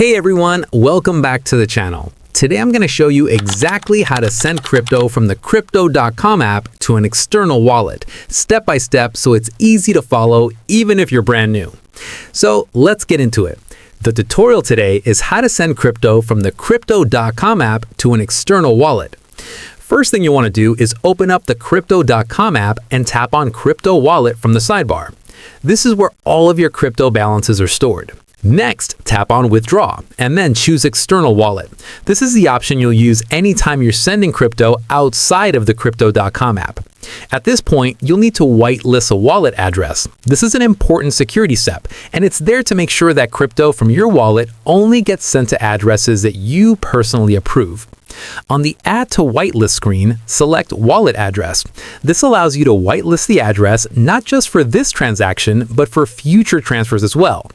Hey everyone, welcome back to the channel. Today I'm going to show you exactly how to send crypto from the crypto.com app to an external wallet, step by step, so it's easy to follow even if you're brand new. So let's get into it. The tutorial today is how to send crypto from the crypto.com app to an external wallet. First thing you want to do is open up the crypto.com app and tap on Crypto Wallet from the sidebar. This is where all of your crypto balances are stored. Next, tap on Withdraw, and then choose External Wallet. This is the option you'll use anytime you're sending crypto outside of the Crypto.com app. At this point, you'll need to whitelist a wallet address. This is an important security step, and it's there to make sure that crypto from your wallet only gets sent to addresses that you personally approve. On the Add to Whitelist screen, select Wallet Address. This allows you to whitelist the address not just for this transaction, but for future transfers as well.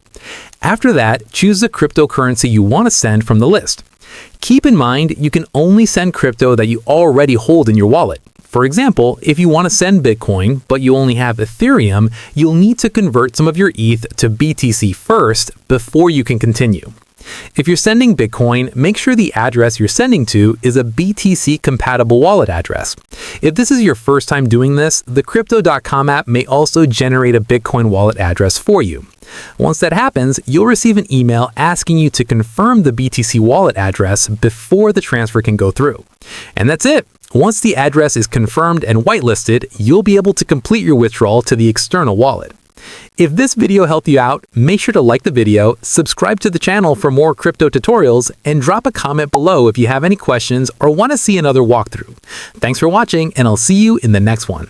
After that, choose the cryptocurrency you want to send from the list. Keep in mind, you can only send crypto that you already hold in your wallet. For example, if you want to send Bitcoin, but you only have Ethereum, you'll need to convert some of your ETH to BTC first before you can continue. If you're sending Bitcoin, make sure the address you're sending to is a BTC-compatible wallet address. If this is your first time doing this, the Crypto.com app may also generate a Bitcoin wallet address for you. Once that happens, you'll receive an email asking you to confirm the BTC wallet address before the transfer can go through. And that's it. Once the address is confirmed and whitelisted, you'll be able to complete your withdrawal to the external wallet. If this video helped you out, make sure to like the video, subscribe to the channel for more crypto tutorials, and drop a comment below if you have any questions or want to see another walkthrough. Thanks for watching, and I'll see you in the next one.